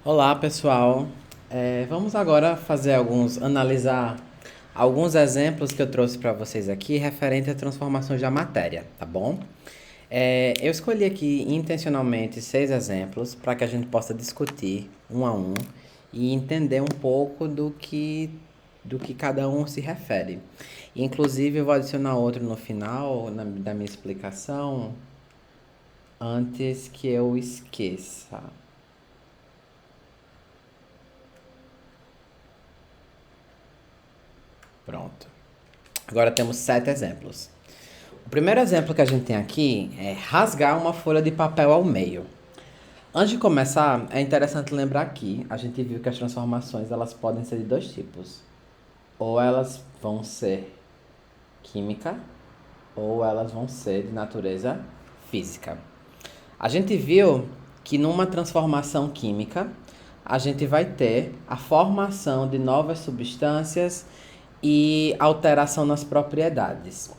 Olá, pessoal. Vamos agora analisar alguns exemplos que eu trouxe para vocês aqui referente a transformações da matéria, tá bom? Eu escolhi aqui intencionalmente 6 exemplos para que a gente possa discutir um a um e entender um pouco do que cada um se refere. Inclusive, eu vou adicionar outro no final da minha explicação antes que eu esqueça. Pronto. Agora temos 7 exemplos. O primeiro exemplo que a gente tem aqui é rasgar uma folha de papel ao meio. Antes de começar, é interessante lembrar que a gente viu que as transformações elas podem ser de dois tipos. Ou elas vão ser química, ou elas vão ser de natureza física. A gente viu que numa transformação química, a gente vai ter a formação de novas substâncias e alteração nas propriedades.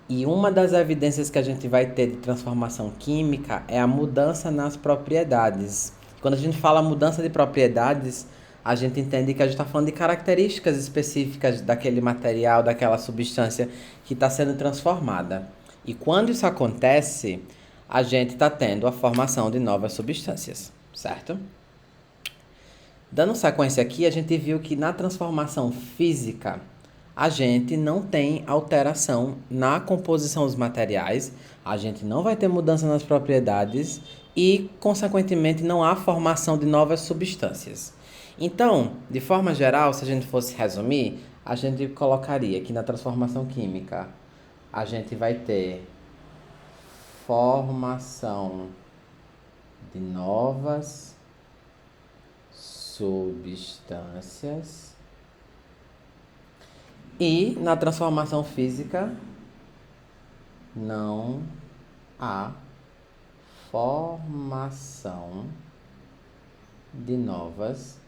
E uma das evidências que a gente vai ter de transformação química é a mudança nas propriedades. Quando a gente fala mudança de propriedades, a gente entende que a gente está falando de características específicas daquele material, daquela substância que está sendo transformada. E quando isso acontece, a gente está tendo a formação de novas substâncias, certo? Dando sequência aqui, a gente viu que na transformação física, a gente não tem alteração na composição dos materiais, a gente não vai ter mudança nas propriedades e, consequentemente, não há formação de novas substâncias. Então, de forma geral, se a gente fosse resumir, a gente colocaria que na transformação química a gente vai ter formação de novas substâncias e na transformação física não há formação de novas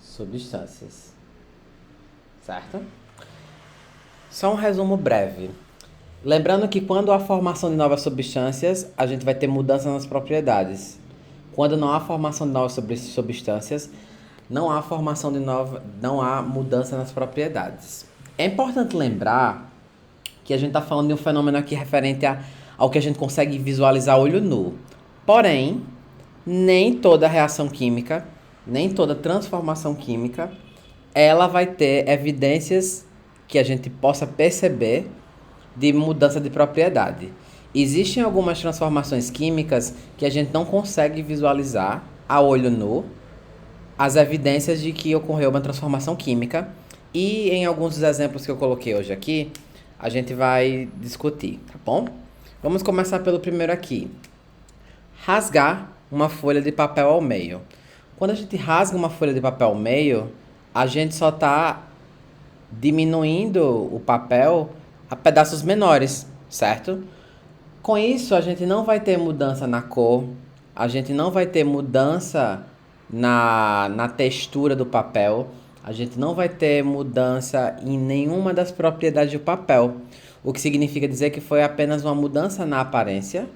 substâncias, certo? Só um resumo breve. Lembrando que quando há formação de novas substâncias, a gente vai ter mudança nas propriedades. Quando não há formação de novas substâncias, não há não há mudança nas propriedades. É importante lembrar que a gente está falando de um fenômeno aqui referente ao que a gente consegue visualizar a olho nu. Porém, nem toda reação química, nem toda transformação química, ela vai ter evidências que a gente possa perceber de mudança de propriedade. Existem algumas transformações químicas que a gente não consegue visualizar a olho nu as evidências de que ocorreu uma transformação química e em alguns dos exemplos que eu coloquei hoje aqui, a gente vai discutir, tá bom? Vamos começar pelo primeiro aqui. Rasgar uma folha de papel ao meio. Quando a gente rasga uma folha de papel ao meio, a gente só está diminuindo o papel a pedaços menores, certo? Com isso, a gente não vai ter mudança na cor, a gente não vai ter mudança na textura do papel, a gente não vai ter mudança em nenhuma das propriedades do papel, o que significa dizer que foi apenas uma mudança na aparência.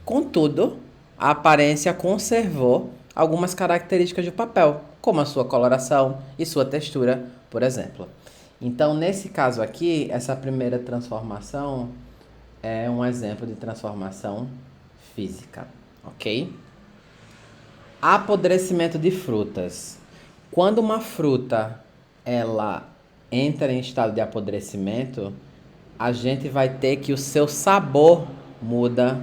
Contudo, a aparência conservou algumas características do papel, como a sua coloração e sua textura, por exemplo. Então, nesse caso aqui, essa primeira transformação é um exemplo de transformação física, ok? Apodrecimento de frutas. Quando uma fruta ela entra em estado de apodrecimento, a gente vai ter que o seu sabor muda,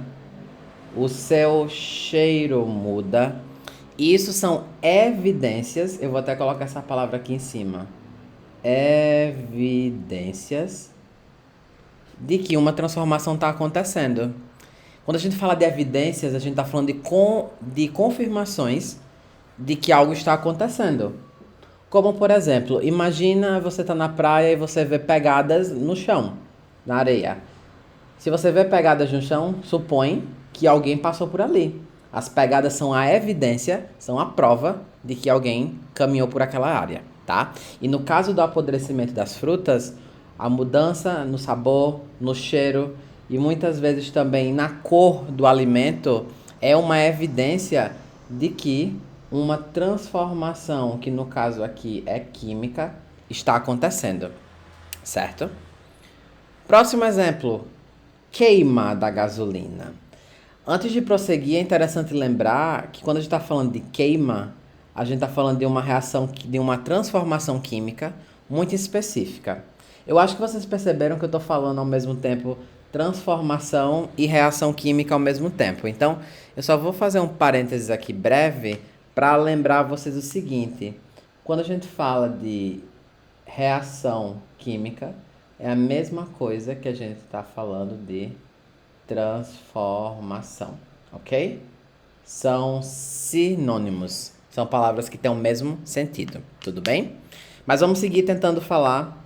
o seu cheiro muda. Isso são evidências, eu vou até colocar essa palavra aqui em cima. Evidências de que uma transformação está acontecendo. Quando a gente fala de evidências, a gente está falando de confirmações de que algo está acontecendo. Como, por exemplo, imagina você tá na praia e você vê pegadas no chão, na areia. Se você vê pegadas no chão, supõe que alguém passou por ali. As pegadas são a evidência, são a prova de que alguém caminhou por aquela área, tá? E no caso do apodrecimento das frutas, a mudança no sabor, no cheiro e muitas vezes também na cor do alimento é uma evidência de que uma transformação, que no caso aqui é química, está acontecendo, certo? Próximo exemplo, queima da gasolina. Antes de prosseguir, é interessante lembrar que quando a gente está falando de queima, a gente está falando de uma reação, de uma transformação química muito específica. Eu acho que vocês perceberam que eu estou falando ao mesmo tempo transformação e reação química ao mesmo tempo. Então, eu só vou fazer um parênteses aqui breve para lembrar vocês o seguinte: quando a gente fala de reação química, é a mesma coisa que a gente está falando de transformação, ok? São sinônimos, são palavras que têm o mesmo sentido, tudo bem? Mas vamos seguir tentando falar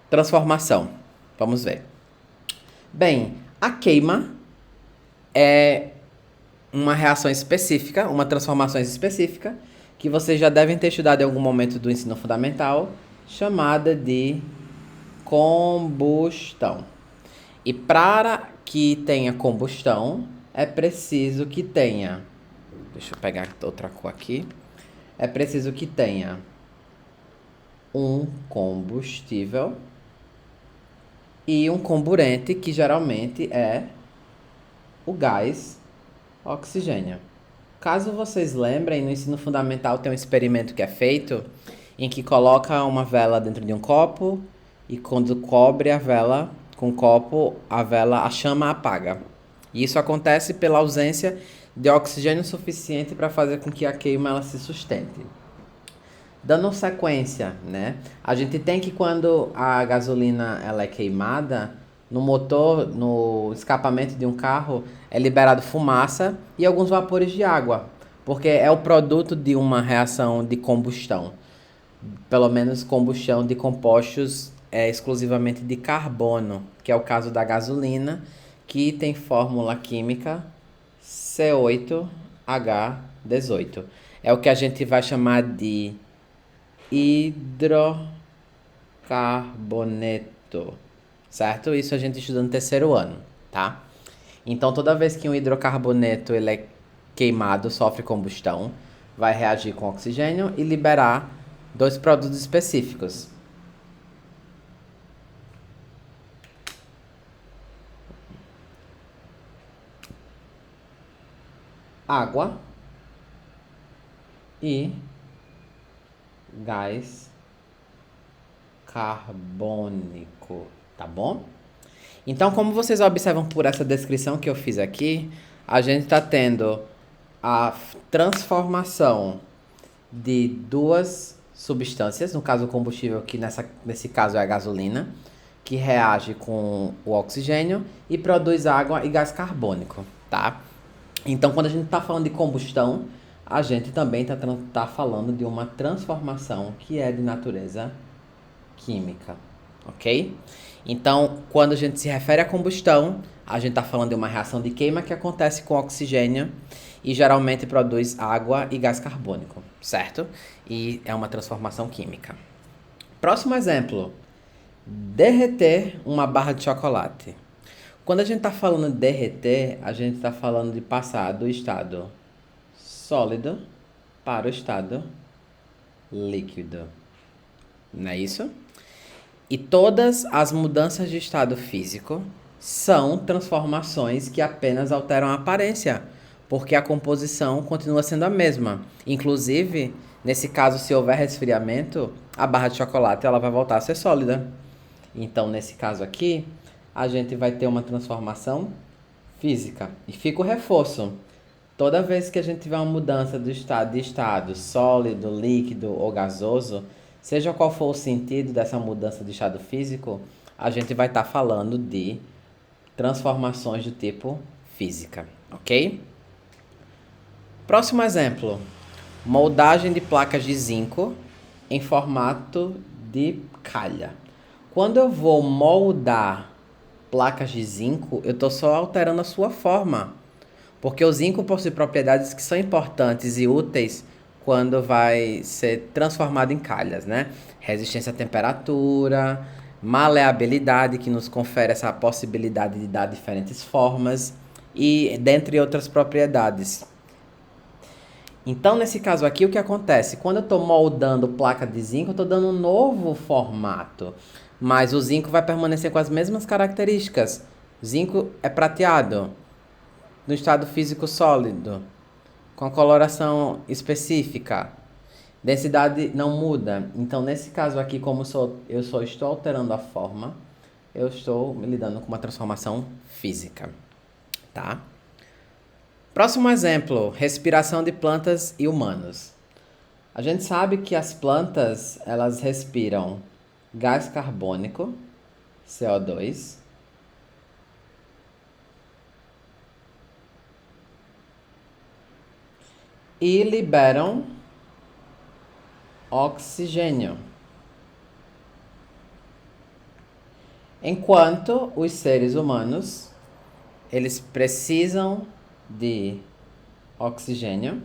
transformação. Vamos ver. Bem, a queima é uma reação específica, uma transformação específica, que vocês já devem ter estudado em algum momento do ensino fundamental, chamada de combustão. E para que tenha combustão, é preciso que tenha... Deixa eu pegar outra cor aqui. É preciso que tenha um combustível e um comburente, que geralmente é o gás oxigênio. Caso vocês lembrem, no ensino fundamental tem um experimento que é feito em que coloca uma vela dentro de um copo e quando cobre a vela com o copo, a chama apaga. E isso acontece pela ausência de oxigênio suficiente para fazer com que a queima ela se sustente. Dando sequência, né? A gente tem que quando a gasolina ela é queimada, no motor, no escapamento de um carro, é liberado fumaça e alguns vapores de água, porque é o produto de uma reação de combustão. Pelo menos combustão de compostos exclusivamente de carbono, que é o caso da gasolina, que tem fórmula química C8H18. É o que a gente vai chamar de hidrocarboneto, certo? Isso a gente estuda no terceiro ano, tá? Então, toda vez que um hidrocarboneto ele é queimado, sofre combustão, vai reagir com oxigênio e liberar dois produtos específicos. Água e gás carbônico, tá bom? Então, como vocês observam por essa descrição que eu fiz aqui, a gente está tendo a transformação de duas substâncias, no caso o combustível, que nesse caso é a gasolina, que reage com o oxigênio e produz água e gás carbônico, tá? Então, quando a gente está falando de combustão, a gente também tá falando de uma transformação que é de natureza química, ok? Então, quando a gente se refere à combustão, a gente está falando de uma reação de queima que acontece com oxigênio e geralmente produz água e gás carbônico, certo? E é uma transformação química. Próximo exemplo, derreter uma barra de chocolate. Quando a gente está falando de derreter, a gente está falando de passar do estado sólido para o estado líquido. Não é isso? E todas as mudanças de estado físico são transformações que apenas alteram a aparência, porque a composição continua sendo a mesma. Inclusive, nesse caso, se houver resfriamento, a barra de chocolate ela vai voltar a ser sólida. Então, nesse caso aqui, a gente vai ter uma transformação física. E fica o reforço. Toda vez que a gente tiver uma mudança de estado sólido, líquido ou gasoso, seja qual for o sentido dessa mudança de estado físico, a gente vai estar falando de transformações do tipo física, ok? Próximo exemplo. Moldagem de placas de zinco em formato de calha. Quando eu vou moldar placas de zinco, eu estou só alterando a sua forma. Porque o zinco possui propriedades que são importantes e úteis quando vai ser transformado em calhas, né? Resistência à temperatura, maleabilidade, que nos confere essa possibilidade de dar diferentes formas, e dentre outras propriedades. Então, nesse caso aqui, o que acontece? Quando eu estou moldando placa de zinco, eu estou dando um novo formato, mas o zinco vai permanecer com as mesmas características. Zinco é prateado, no estado físico sólido, com coloração específica. Densidade não muda. Então, nesse caso aqui, como eu só estou alterando a forma, eu estou lidando com uma transformação física, tá? Próximo exemplo, respiração de plantas e humanos. A gente sabe que as plantas, elas respiram gás carbônico, CO2, e liberam oxigênio. Enquanto os seres humanos, eles precisam de oxigênio,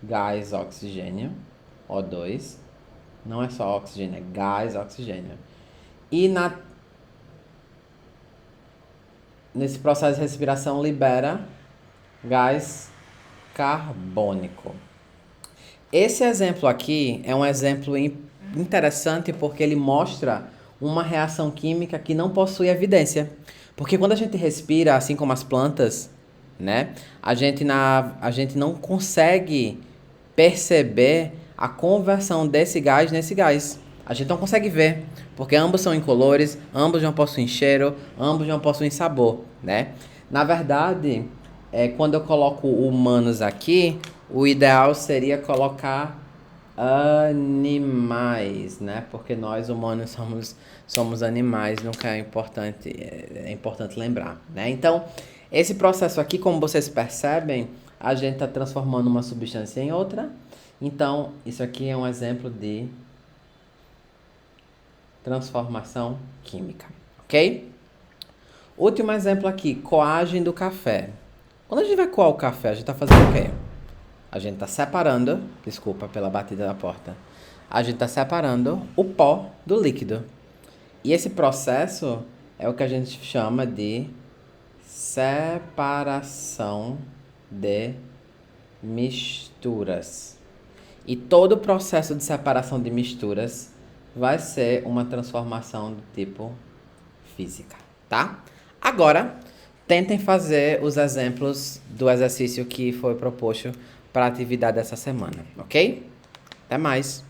gás oxigênio, O2, não é só oxigênio, é gás oxigênio. E nesse processo de respiração libera gás carbônico. Esse exemplo aqui é um exemplo interessante porque ele mostra uma reação química que não possui evidência. Porque quando a gente respira, assim como as plantas, né, a gente não consegue perceber a conversão desse gás nesse gás. A gente não consegue ver, porque ambos são incolores, ambos não possuem cheiro, ambos não possuem sabor, né? Na verdade, quando eu coloco humanos aqui, o ideal seria colocar animais, né? Porque nós humanos somos animais, nunca é importante lembrar, né? Então, esse processo aqui, como vocês percebem, a gente está transformando uma substância em outra. Então, isso aqui é um exemplo de transformação química, ok? Último exemplo aqui, coagem do café. Quando a gente vai coar o café, a gente está fazendo o quê? A gente está separando, desculpa pela batida da porta, a gente está separando o pó do líquido. E esse processo é o que a gente chama de separação de misturas. E todo o processo de separação de misturas vai ser uma transformação do tipo física, tá? Agora, tentem fazer os exemplos do exercício que foi proposto para a atividade dessa semana, ok? Até mais!